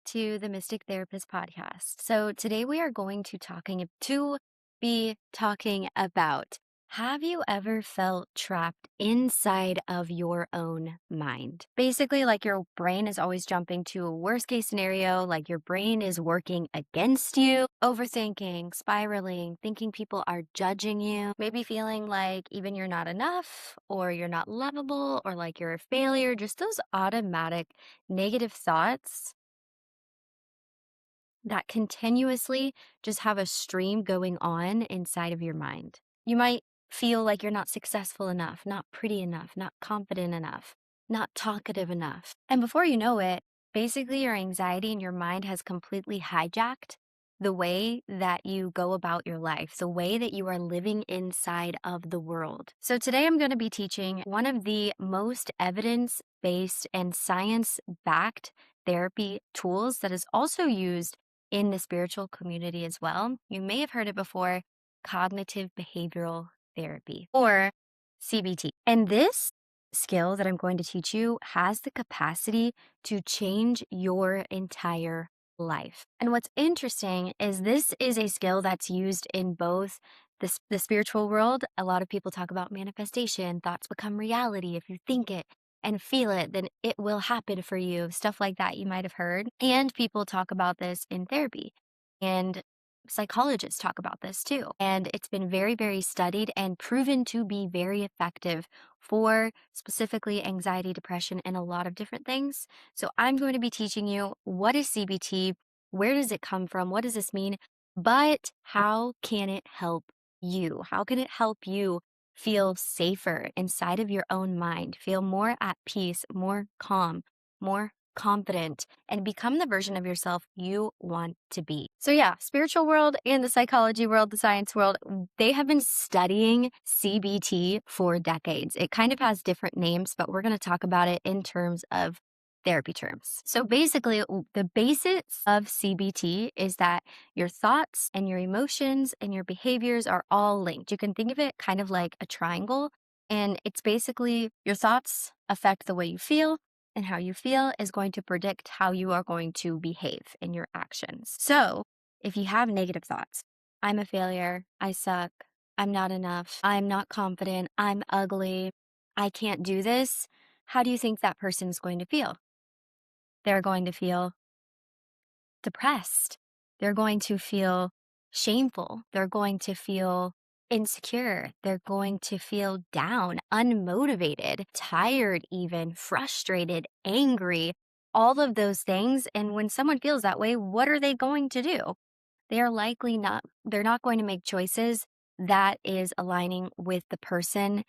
to the Mystic Therapist podcast. So today we are going to be talking about, have you ever felt trapped inside of your own mind? Basically, like your brain is always jumping to a worst case scenario, like your brain is working against you, overthinking, spiraling, thinking people are judging you, maybe feeling like even you're not enough or you're not lovable or like you're a failure, just those automatic negative thoughts that continuously just have a stream going on inside of your mind. You might feel like you're not successful enough, not pretty enough, not confident enough, not talkative enough. And before you know it, basically your anxiety in your mind has completely hijacked the way that you go about your life, the way that you are living inside of the world. So today I'm going to be teaching one of the most evidence-based and science-backed therapy tools that is also used in the spiritual community as well. You may have heard it before, cognitive behavioral therapy or CBT. And this skill that I'm going to teach you has the capacity to change your entire life. And what's interesting is this is a skill that's used in both the spiritual world. A lot of people talk about manifestation, thoughts become reality. If you think it and feel it, then it will happen for you. Stuff like that you might have heard. And people talk about this in therapy. And psychologists talk about this too. And it's been very, very studied and proven to be very effective for specifically anxiety, depression, and a lot of different things. So I'm going to be teaching you, what is CBT? Where does it come from? What does this mean? But how can it help you? How can it help you feel safer inside of your own mind, feel more at peace, more calm, more confident, and become the version of yourself you want to be? So yeah, spiritual world and the psychology world, the science world, they have been studying CBT for decades. It kind of has different names, but we're going to talk about it in terms of therapy terms. So basically, the basics of CBT is that your thoughts and your emotions and your behaviors are all linked. You can think of it kind of like a triangle, and it's basically your thoughts affect the way you feel, and how you feel is going to predict how you are going to behave in your actions. So if you have negative thoughts, I'm a failure, I suck, I'm not enough, I'm not confident, I'm ugly, I can't do this, how do you think that person is going to feel? They're going to feel depressed. They're going to feel shameful. They're going to feel insecure. They're going to feel down, unmotivated, tired, even frustrated, angry, all of those things. And when someone feels that way, what are they going to do? They're not going to make choices that is aligning with the person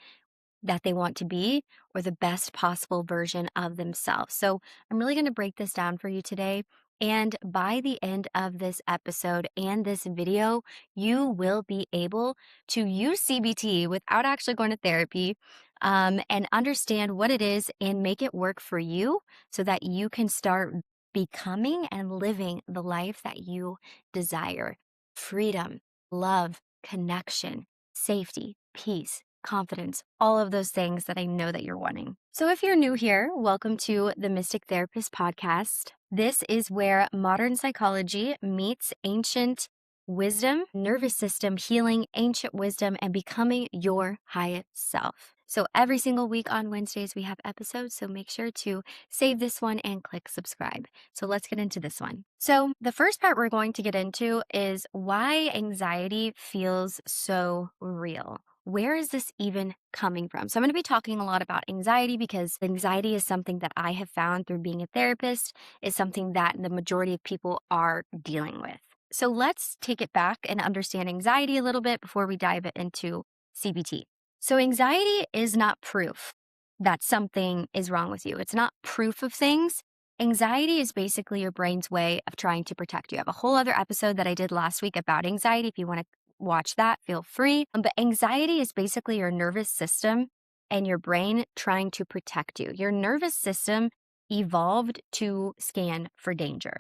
that they want to be or the best possible version of themselves. So I'm really going to break this down for you today. And by the end of this episode and this video, you will be able to use CBT without actually going to therapy, and understand what it is and make it work for you so that you can start becoming and living the life that you desire. Freedom, love, connection, safety, peace, confidence, all of those things that I know that you're wanting. So if you're new here, welcome to the Mystic Therapist podcast. This is where modern psychology meets ancient wisdom, nervous system healing, ancient wisdom, and becoming your highest self. So every single week on Wednesdays, we have episodes. So make sure to save this one and click subscribe. So let's get into this one. So the first part we're going to get into is why anxiety feels so real. Where is this even coming from? So I'm going to be talking a lot about anxiety because anxiety is something that I have found through being a therapist is something that the majority of people are dealing with. So let's take it back and understand anxiety a little bit before we dive into CBT. So anxiety is not proof that something is wrong with you. It's not proof of things. Anxiety is basically your brain's way of trying to protect you. I have a whole other episode that I did last week about anxiety. If you want to watch that, feel free. But anxiety is basically your nervous system and your brain trying to protect you. Your nervous system evolved to scan for danger.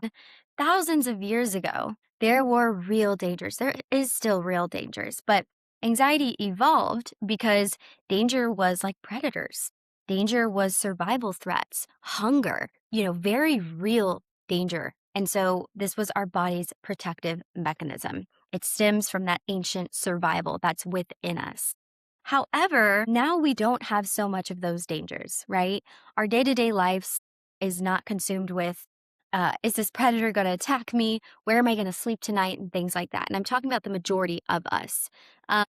Thousands of years ago, there were real dangers. There is still real dangers, but anxiety evolved because danger was like predators. Danger was survival threats, hunger, very real danger And so this was our body's protective mechanism. It stems from that ancient survival that's within us. However, now we don't have so much of those dangers, right? Our day to day lives is not consumed with, is this predator going to attack me? Where am I going to sleep tonight? And things like that. And I'm talking about the majority of us.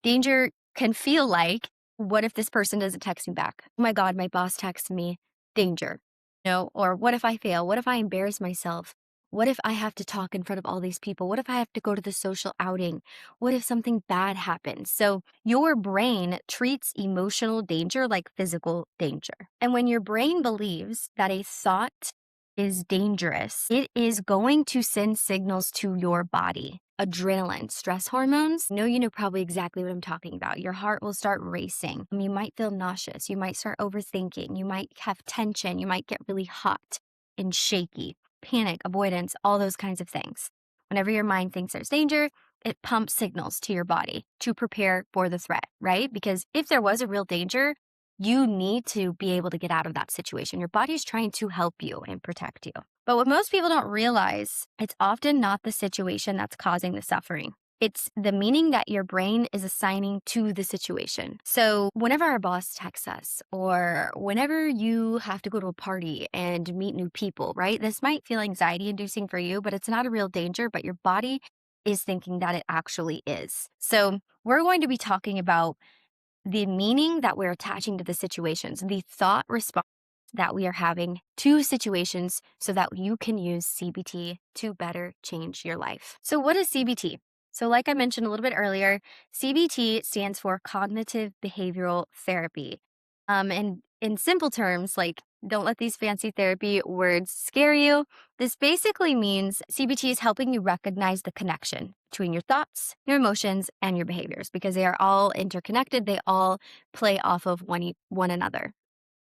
Danger can feel like, what if this person doesn't text me back? Oh my God, my boss texts me, danger. No, or what if I fail? What if I embarrass myself? What if I have to talk in front of all these people? What if I have to go to the social outing? What if something bad happens? So your brain treats emotional danger like physical danger. And when your brain believes that a thought is dangerous, it is going to send signals to your body. Adrenaline, stress hormones. You know probably exactly what I'm talking about. Your heart will start racing. You might feel nauseous. You might start overthinking. You might have tension. You might get really hot and shaky, panic, avoidance, all those kinds of things. Whenever your mind thinks there's danger, it pumps signals to your body to prepare for the threat, right? Because if there was a real danger, you need to be able to get out of that situation. Your body's trying to help you and protect you. But what most people don't realize, it's often not the situation that's causing the suffering. It's the meaning that your brain is assigning to the situation. So whenever our boss texts us, or whenever you have to go to a party and meet new people, right? This might feel anxiety inducing for you, but it's not a real danger, but your body is thinking that it actually is. So we're going to be talking about the meaning that we're attaching to the situations, the thought response that we are having to situations, so that you can use CBT to better change your life. So what is CBT? So like I mentioned a little bit earlier, CBT stands for cognitive behavioral therapy. And in simple terms, like, don't let these fancy therapy words scare you. This basically means CBT is helping you recognize the connection between your thoughts, your emotions, and your behaviors, because they are all interconnected. They all play off of one another.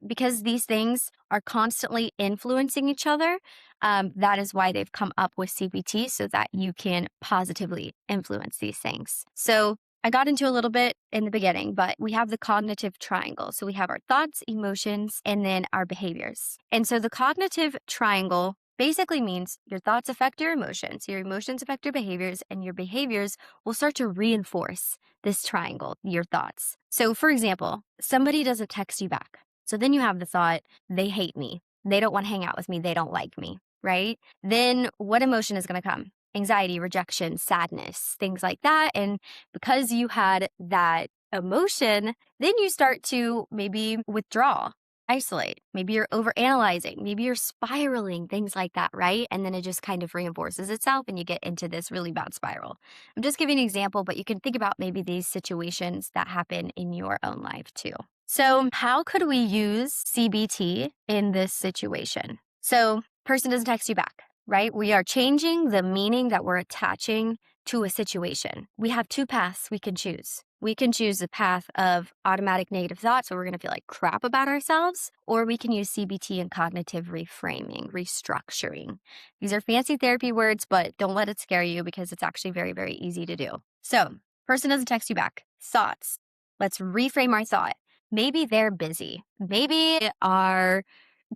Because these things are constantly influencing each other, that is why they've come up with CBT, so that you can positively influence these things. So I got into a little bit in the beginning, but we have the cognitive triangle. So we have our thoughts, emotions, and then our behaviors. And so the cognitive triangle basically means your thoughts affect your emotions affect your behaviors, and your behaviors will start to reinforce this triangle, your thoughts. So for example, somebody doesn't text you back. So then you have the thought, they hate me. They don't want to hang out with me. They don't like me, right? Then what emotion is going to come? Anxiety, rejection, sadness, things like that. And because you had that emotion, then you start to maybe withdraw, isolate. Maybe you're overanalyzing. Maybe you're spiraling, things like that, right? And then it just kind of reinforces itself and you get into this really bad spiral. I'm just giving an example, but you can think about maybe these situations that happen in your own life too. So how could we use CBT in this situation? So person doesn't text you back, right? We are changing the meaning that we're attaching to a situation. We have two paths we can choose. We can choose the path of automatic negative thoughts, where we're going to feel like crap about ourselves, or we can use CBT and cognitive reframing, restructuring. These are fancy therapy words, but don't let it scare you, because it's actually very, very easy to do. So person doesn't text you back. Thoughts. Let's reframe our thought. Maybe they're busy. Maybe they are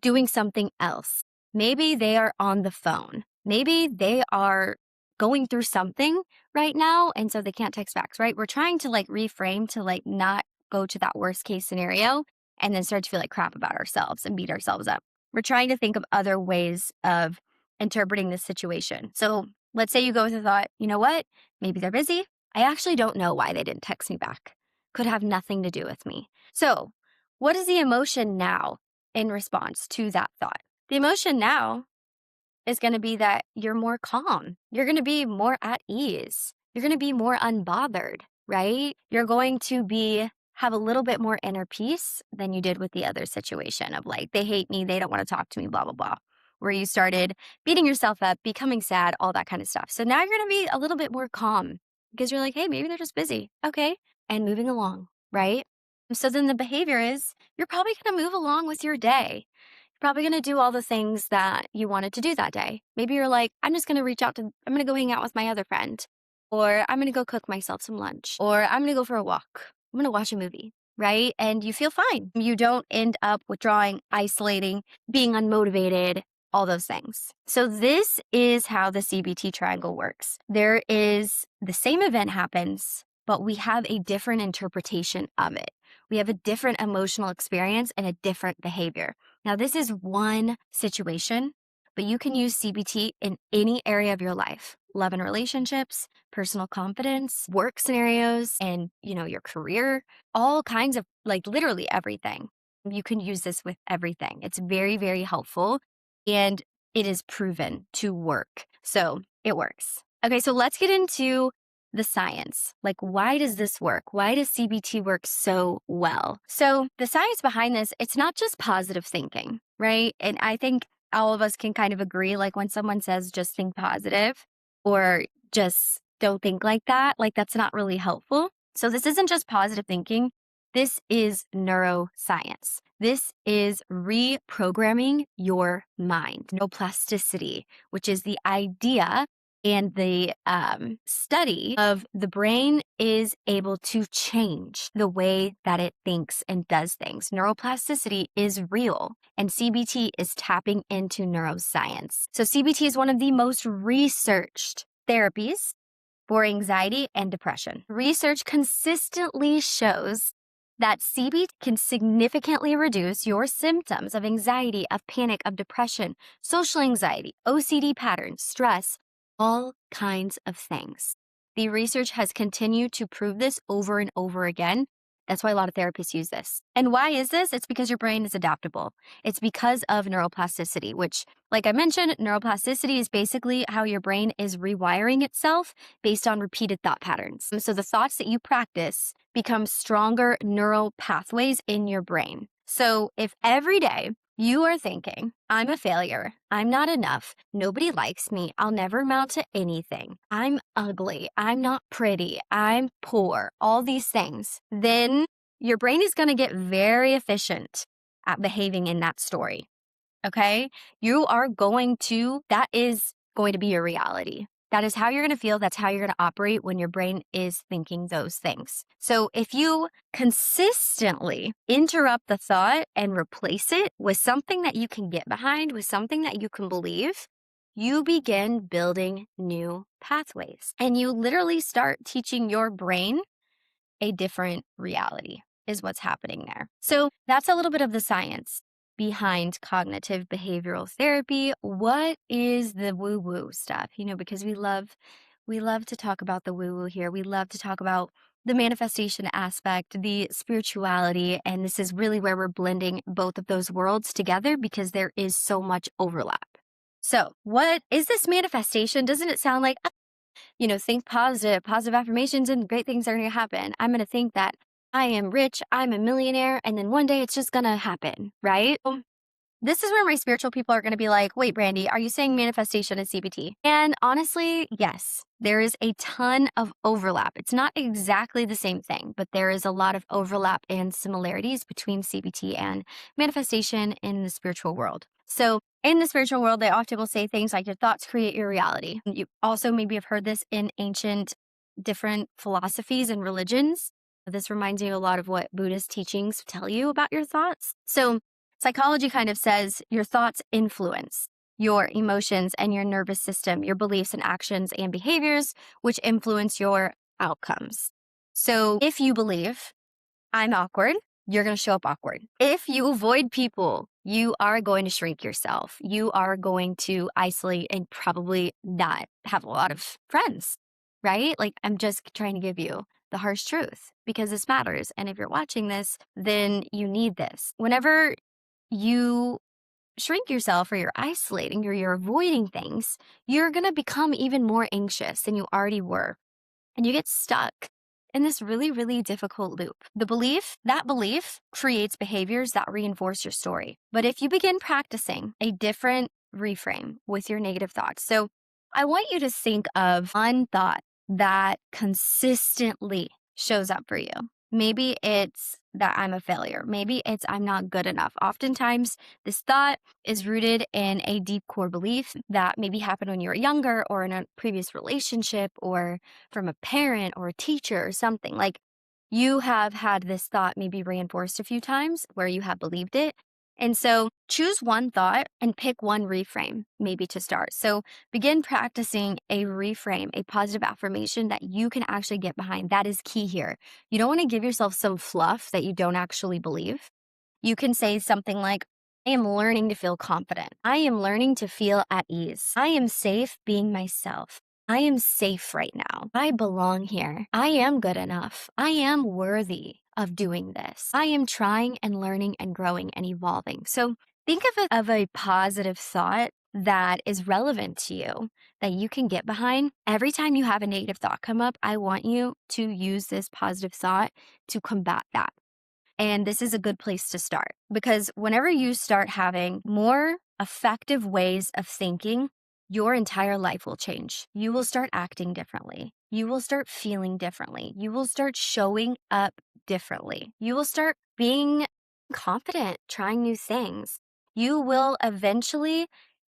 doing something else. Maybe they are on the phone. Maybe they are going through something right now, and so they can't text back, right? We're trying to reframe to not go to that worst case scenario and then start to feel like crap about ourselves and beat ourselves up. We're trying to think of other ways of interpreting this situation. So let's say you go with the thought, you know what? Maybe they're busy. I actually don't know why they didn't text me back. Could have nothing to do with me. So what is the emotion now in response to that thought? The emotion now is going to be that you're more calm. You're going to be more at ease. You're going to be more unbothered, right? You're going to have a little bit more inner peace than you did with the other situation of they hate me, they don't want to talk to me, blah, blah, blah, where you started beating yourself up, becoming sad, all that kind of stuff. So now you're going to be a little bit more calm, because you're like, hey, maybe they're just busy. Okay. And moving along, right? So then the behavior is you're probably going to move along with your day. You're probably going to do all the things that you wanted to do that day. Maybe you're like, I'm just going to I'm going to go hang out with my other friend, or I'm going to go cook myself some lunch, or I'm going to go for a walk. I'm going to watch a movie, right? And you feel fine. You don't end up withdrawing, isolating, being unmotivated, all those things. So this is how the CBT triangle works. There is the same event happens, but we have a different interpretation of it. We have a different emotional experience and a different behavior. Now, this is one situation, but you can use CBT in any area of your life. Love and relationships, personal confidence, work scenarios, and your career, all kinds of literally everything. You can use this with everything. It's very, very helpful and it is proven to work. So it works. Okay, so let's get into the science. Why does this work? Why does CBT work so well? So the science behind this, it's not just positive thinking, right? And I think all of us can kind of agree, when someone says just think positive or just don't think like that, that's not really helpful. So this isn't just positive thinking. This is neuroscience. This is reprogramming your mind. Neuroplasticity, which is the idea and the study of the brain is able to change the way that it thinks and does things. Neuroplasticity is real, and CBT is tapping into neuroscience. So CBT is one of the most researched therapies for anxiety and depression. Research consistently shows that CBT can significantly reduce your symptoms of anxiety, of panic, of depression, social anxiety, OCD patterns, stress, all kinds of things. The research has continued to prove this over and over again. That's why a lot of therapists use this. And why is this? It's because your brain is adaptable. It's because of neuroplasticity, which, like I mentioned, neuroplasticity is basically how your brain is rewiring itself based on repeated thought patterns. So the thoughts that you practice become stronger neural pathways in your brain. So if every day you are thinking, I'm a failure, I'm not enough, nobody likes me, I'll never amount to anything, I'm ugly, I'm not pretty, I'm poor, all these things, then your brain is going to get very efficient at behaving in that story. Okay? That is going to be your reality. That is how you're going to feel. That's how you're going to operate when your brain is thinking those things. So if you consistently interrupt the thought and replace it with something that you can get behind, with something that you can believe, you begin building new pathways. And you literally start teaching your brain a different reality is what's happening there. So that's a little bit of the science behind cognitive behavioral therapy. What is the woo-woo stuff? Because we love to talk about the woo-woo here. We love to talk about the manifestation aspect, the spirituality, and this is really where we're blending both of those worlds together because there is so much overlap. So what is this manifestation? Doesn't it sound like, think positive affirmations, and great things are going to happen? I'm going to think that I am rich, I'm a millionaire, and then one day it's just going to happen, right? This is where my spiritual people are going to be like, wait, Brandy, are you saying manifestation is CBT? And honestly, yes, there is a ton of overlap. It's not exactly the same thing, but there is a lot of overlap and similarities between CBT and manifestation in the spiritual world. So in the spiritual world, they often will say things like your thoughts create your reality. You also maybe have heard this in ancient different philosophies and religions. This reminds you a lot of what Buddhist teachings tell you about your thoughts. So psychology kind of says your thoughts influence your emotions and your nervous system, your beliefs and actions and behaviors, which influence your outcomes. So if you believe I'm awkward, you're going to show up awkward. If you avoid people, you are going to shrink yourself. You are going to isolate and probably not have a lot of friends, right? I'm just trying to give you the harsh truth because this matters. And if you're watching this, then you need this. Whenever you shrink yourself or you're isolating or you're avoiding things, you're going to become even more anxious than you already were. And you get stuck in this really, really difficult loop. That belief creates behaviors that reinforce your story. But if you begin practicing a different reframe with your negative thoughts, so I want you to think of one thought that consistently shows up for you. Maybe it's that I'm a failure. Maybe it's I'm not good enough. Oftentimes, this thought is rooted in a deep core belief that maybe happened when you were younger or in a previous relationship or from a parent or a teacher or something. You have had this thought maybe reinforced a few times where you have believed it. And so choose one thought and pick one reframe, maybe to start. So begin practicing a reframe, a positive affirmation that you can actually get behind. That is key here. You don't want to give yourself some fluff that you don't actually believe. You can say something like, I am learning to feel confident. I am learning to feel at ease. I am safe being myself. I am safe right now. I belong here. I am good enough. I am worthy of doing this. I am trying and learning and growing and evolving. So think of a positive thought that is relevant to you that you can get behind. Every time you have a negative thought come up, I want you to use this positive thought to combat that. And this is a good place to start because whenever you start having more effective ways of thinking, your entire life will change. You will start acting differently. You will start feeling differently. You will start showing up differently. You will start being confident, trying new things. You will eventually,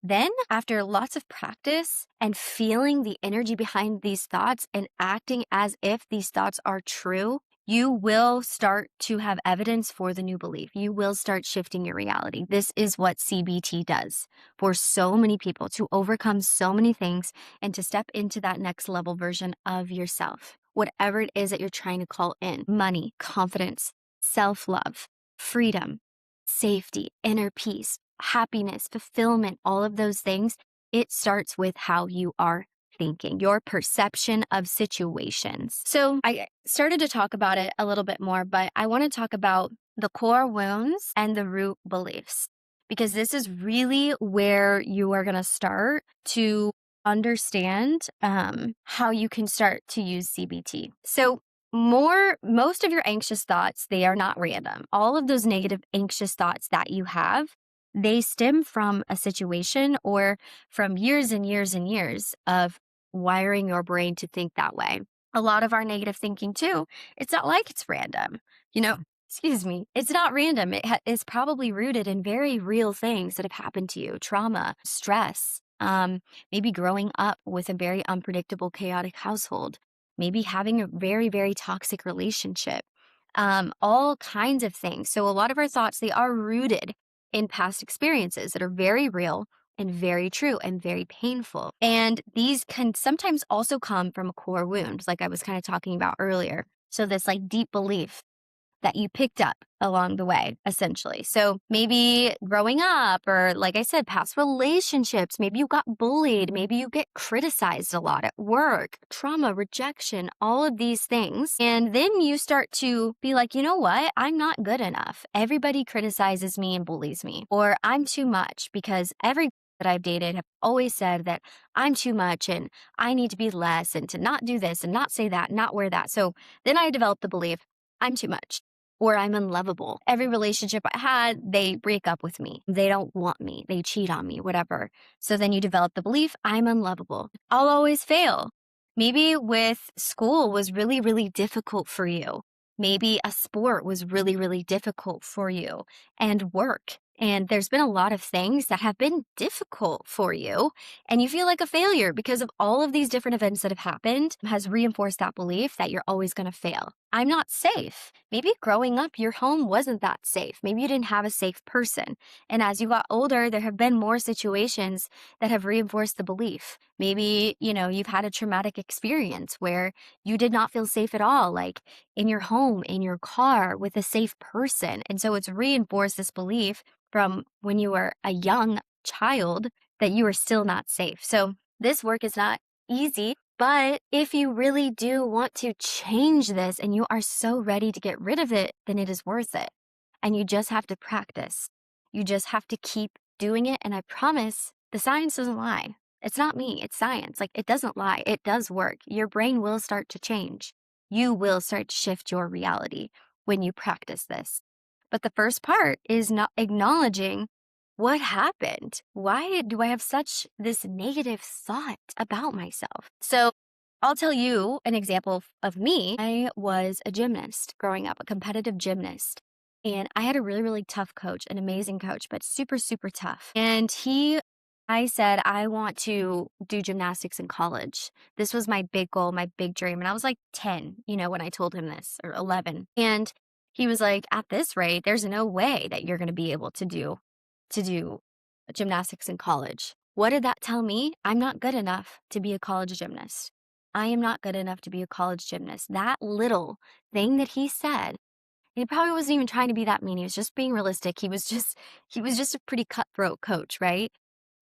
then, after lots of practice and feeling the energy behind these thoughts and acting as if these thoughts are true, you will start to have evidence for the new belief. You will start shifting your reality. This is what CBT does for so many people to overcome so many things and to step into that next level version of yourself. Whatever it is that you're trying to call in: money, confidence, self-love, freedom, safety, inner peace, happiness, fulfillment, all of those things. It starts with how you are thinking, your perception of situations. So I started to talk about it a little bit more, but I want to talk about the core wounds and the root beliefs, because this is really where you are going to start to understand how you can start to use CBT. So most of your anxious thoughts, they are not random. All of those negative anxious thoughts that you have, they stem from a situation or from years and years and years of wiring your brain to think that way. A lot of our negative thinking too, it's not like it's random. You know, excuse me, it's not random. It's probably rooted in very real things that have happened to you: trauma, stress, maybe growing up with a very unpredictable, chaotic household, maybe having a very, very toxic relationship, all kinds of things. So a lot of our thoughts, they are rooted in past experiences that are very real and very true and very painful. And these can sometimes also come from a core wound, like I was kind of talking about earlier. So this like deep belief that you picked up along the way, essentially. So maybe growing up, or like I said, past relationships, maybe you got bullied, maybe you get criticized a lot at work, trauma, rejection, all of these things. And then you start to be like, you know what? I'm not good enough. Everybody criticizes me and bullies me, or I'm too much because every that I've dated have always said that I'm too much and I need to be less and to not do this and not say that, not wear that. So then I developed the belief I'm too much, or I'm unlovable. Every relationship I had, they break up with me. They don't want me. They cheat on me, whatever. So then you develop the belief I'm unlovable. I'll always fail. Maybe with school was really, really difficult for you. Maybe a sport was really, really difficult for you, and work. And there's been a lot of things that have been difficult for you, and you feel like a failure because of all of these different events that have happened has reinforced that belief that you're always going to fail. I'm not safe. Maybe growing up, your home wasn't that safe. Maybe you didn't have a safe person. And as you got older, there have been more situations that have reinforced the belief. Maybe, you've had a traumatic experience where you did not feel safe at all, like in your home, in your car, with a safe person. And so it's reinforced this belief from when you were a young child that you are still not safe. So this work is not easy, but if you really do want to change this and you are so ready to get rid of it, then it is worth it. And you just have to practice. You just have to keep doing it. And I promise the science doesn't lie. It's not me, it's science. Like, it doesn't lie. It does work. Your brain will start to change. You will start to shift your reality when you practice this. But the first part is not acknowledging what happened. Why do I have such this negative thought about myself? So I'll tell you an example of me. I was a gymnast growing up, a competitive gymnast. And I had a really, really tough coach, an amazing coach, but super, super tough. And I said, I want to do gymnastics in college. This was my big goal, my big dream. And I was like 10, when I told him this, or 11. And He was like, at this rate, there's no way that you're going to be able to do gymnastics in college. What did that tell me? I'm not good enough to be a college gymnast. I am not good enough to be a college gymnast. That little thing that he said, he probably wasn't even trying to be that mean. He was just being realistic. He was just a pretty cutthroat coach, right?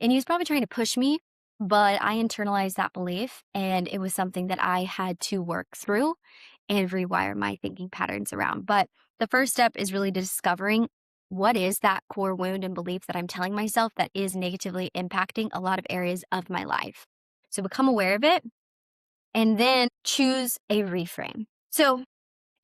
And he was probably trying to push me, but I internalized that belief and it was something that I had to work through and rewire my thinking patterns around. But the first step is really discovering what is that core wound and belief that I'm telling myself that is negatively impacting a lot of areas of my life. So become aware of it and then choose a reframe. So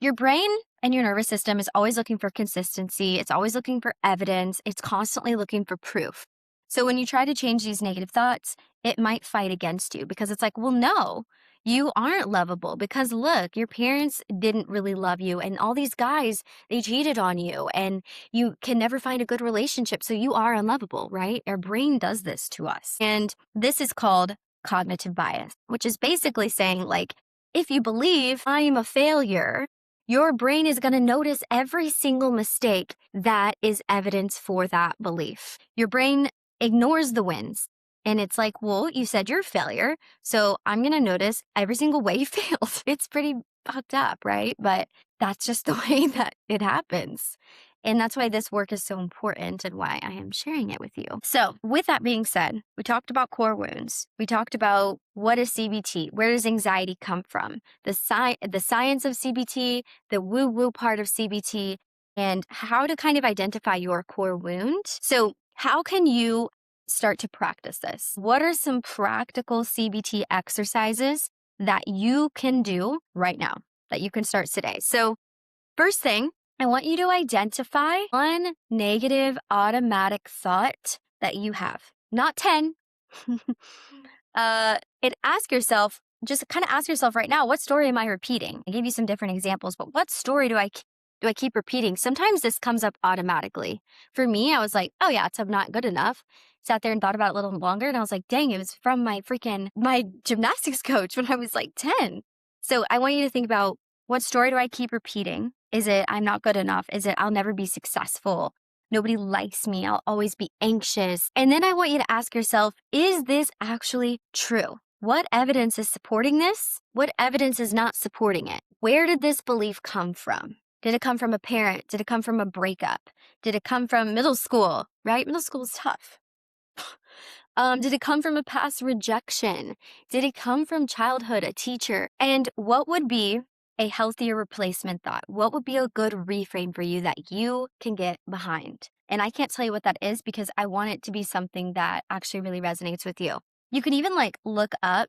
your brain and your nervous system is always looking for consistency. It's always looking for evidence. It's constantly looking for proof. So when you try to change these negative thoughts, it might fight against you because it's like, well, no, you aren't lovable because look, your parents didn't really love you and all these guys, they cheated on you and you can never find a good relationship. So you are unlovable, right? Our brain does this to us. And this is called cognitive bias, which is basically saying like, if you believe I am a failure, your brain is going to notice every single mistake that is evidence for that belief. Your brain ignores the wins. And it's like, well, you said you're a failure. So I'm going to notice every single way you failed. It's pretty fucked up, right? But that's just the way that it happens. And that's why this work is so important and why I am sharing it with you. So, with that being said, we talked about core wounds. We talked about what is CBT? Where does anxiety come from? The science of CBT, the woo-woo part of CBT, and how to kind of identify your core wound. So, how can you start to practice this? What are some practical CBT exercises that you can do right now, that you can start today? So, first thing, I want you to identify one negative automatic thought that you have, not 10. And just kind of ask yourself right now, what story am I repeating? I gave you some different examples, but what story do I keep repeating? Sometimes this comes up automatically. For me, I was like, oh yeah, I'm not good enough. Sat there and thought about it a little longer. And I was like, dang, it was from my gymnastics coach when I was like 10. So I want you to think about, what story do I keep repeating? Is it I'm not good enough? Is it I'll never be successful? Nobody likes me. I'll always be anxious. And then I want you to ask yourself, is this actually true? What evidence is supporting this? What evidence is not supporting it? Where did this belief come from? Did it come from a parent? Did it come from a breakup? Did it come from middle school, right? Middle school is tough. Did it come from a past rejection? Did it come from childhood, a teacher? And what would be a healthier replacement thought? What would be a good reframe for you that you can get behind? And I can't tell you what that is because I want it to be something that actually really resonates with you. You can even look up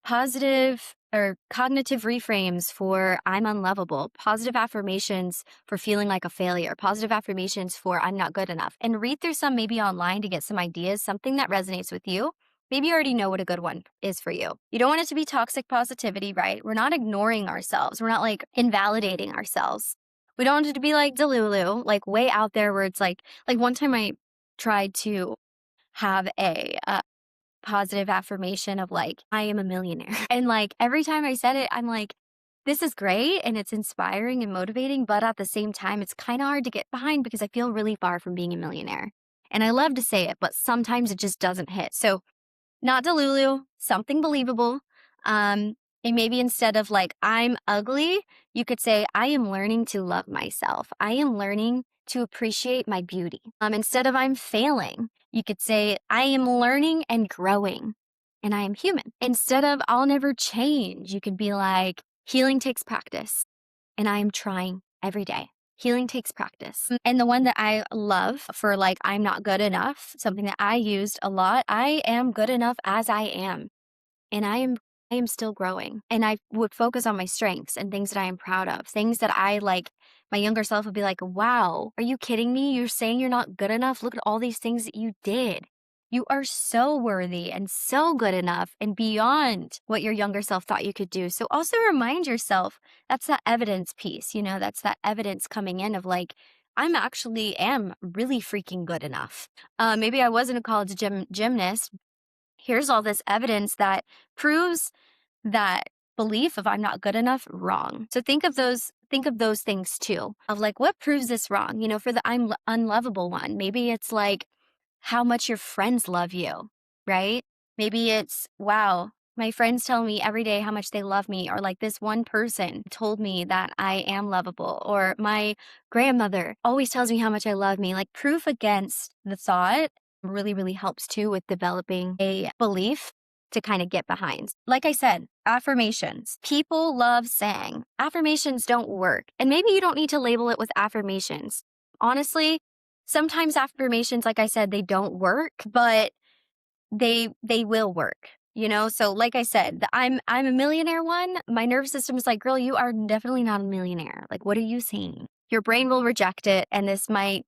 positive or cognitive reframes for I'm unlovable, positive affirmations for feeling like a failure, positive affirmations for I'm not good enough, and read through some maybe online to get some ideas, something that resonates with you. Maybe you already know what a good one is for you. You don't want it to be toxic positivity, right? We're not ignoring ourselves. We're not invalidating ourselves. We don't want it to be like Delulu, way out there where it's like one time I tried to have a positive affirmation of I am a millionaire. And every time I said it, I'm like, this is great and it's inspiring and motivating, but at the same time, it's kind of hard to get behind because I feel really far from being a millionaire. And I love to say it, but sometimes it just doesn't hit. So not Delulu, something believable. And maybe instead of I'm ugly, you could say, I am learning to love myself. I am learning to appreciate my beauty. Instead of I'm failing, you could say, I am learning and growing and I am human. Instead of I'll never change, you could be like, healing takes practice and I am trying every day. Healing takes practice. And the one that I love for I'm not good enough, something that I used a lot, I am good enough as I am. And I am still growing. And I would focus on my strengths and things that I am proud of, things that my younger self would be like, wow, are you kidding me? You're saying you're not good enough? Look at all these things that you did. You are so worthy and so good enough and beyond what your younger self thought you could do. So also remind yourself, that's that evidence piece, that's that evidence coming in of I'm actually am really freaking good enough. Maybe I wasn't a college gymnast. Here's all this evidence that proves that belief of I'm not good enough wrong. So think of those think of those things too, of like, what proves this wrong? For the unlovable one, maybe it's like how much your friends love you, right? Maybe it's, wow, my friends tell me every day how much they love me, or like this one person told me that I am lovable, or my grandmother always tells me how much I love me. Like proof against the thought really, really helps too with developing a belief to kind of get behind. Like I said, affirmations. People love saying affirmations don't work. And maybe you don't need to label it with affirmations. Honestly, sometimes affirmations, like I said, they don't work, but they will work. So like I said, I'm a millionaire one, my nervous system is like, girl, you are definitely not a millionaire. Like, what are you saying? Your brain will reject it, and this might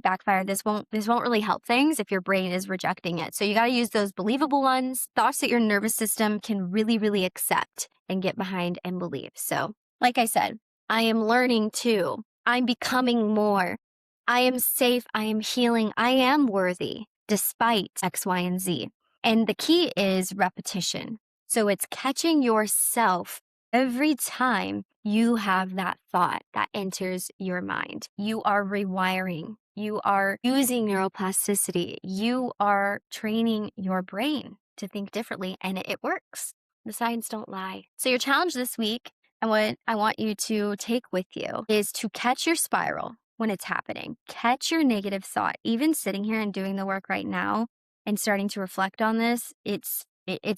backfire. This won't really help things if your brain is rejecting it. So you got to use those believable ones, thoughts that your nervous system can really, really accept and get behind and believe. So like I said, I am learning too. I'm becoming more. I am safe. I am healing. I am worthy despite X, Y, and Z. And the key is repetition. So it's catching yourself every time you have that thought that enters your mind. You are rewiring. You are using neuroplasticity. You are training your brain to think differently, and it works. The science don't lie. So your challenge this week, and what I want you to take with you, is to catch your spiral when it's happening. Catch your negative thought. Even sitting here and doing the work right now and starting to reflect on this, it's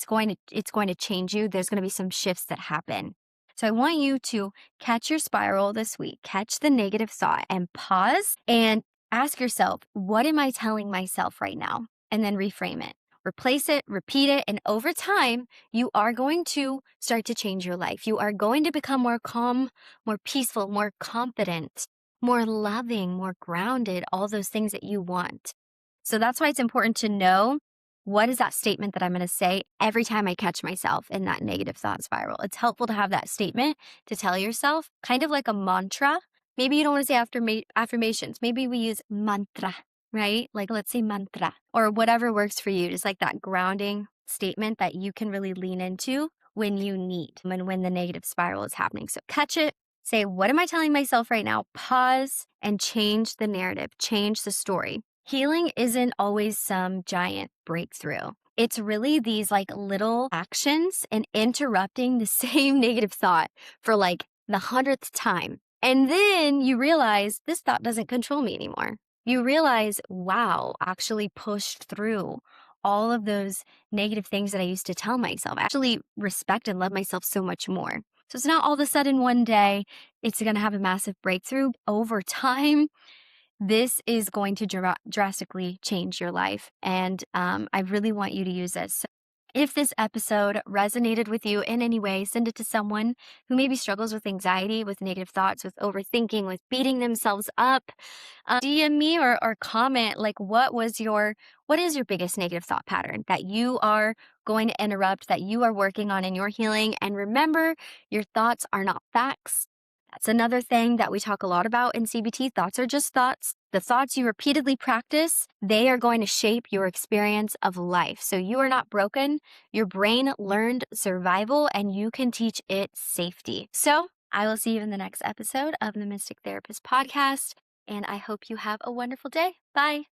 going to change you. There's going to be some shifts that happen. So I want you to catch your spiral this week. Catch the negative thought and pause and ask yourself, what am I telling myself right now? And then reframe it. Replace it, repeat it, and over time, you are going to start to change your life. You are going to become more calm, more peaceful, more confident, more loving, more grounded, all those things that you want. So that's why it's important to know, what is that statement that I'm going to say every time I catch myself in that negative thought spiral. It's helpful to have that statement to tell yourself, kind of like a mantra. Maybe you don't want to say affirmations. Maybe we use mantra, right? Like, let's say mantra or whatever works for you. Just like that grounding statement that you can really lean into when you need and when the negative spiral is happening. So catch it. Say, what am I telling myself right now? Pause and change the narrative, change the story. Healing isn't always some giant breakthrough. It's really these like little actions and interrupting the same negative thought for like the 100th time. And then you realize this thought doesn't control me anymore. You realize, wow, actually pushed through all of those negative things that I used to tell myself. I actually respect and love myself so much more. So it's not all of a sudden one day it's going to have a massive breakthrough. Over time, this is going to drastically change your life. And I really want you to use this. If this episode resonated with you in any way, send it to someone who maybe struggles with anxiety, with negative thoughts, with overthinking, with beating themselves up. DM me or comment, like, what is your biggest negative thought pattern that you are going to interrupt, that you are working on in your healing? And remember, your thoughts are not facts. That's another thing that we talk a lot about in CBT. Thoughts are just thoughts. The thoughts you repeatedly practice, they are going to shape your experience of life. So you are not broken. Your brain learned survival, and you can teach it safety. So I will see you in the next episode of the Mystic Therapist podcast, and I hope you have a wonderful day. Bye.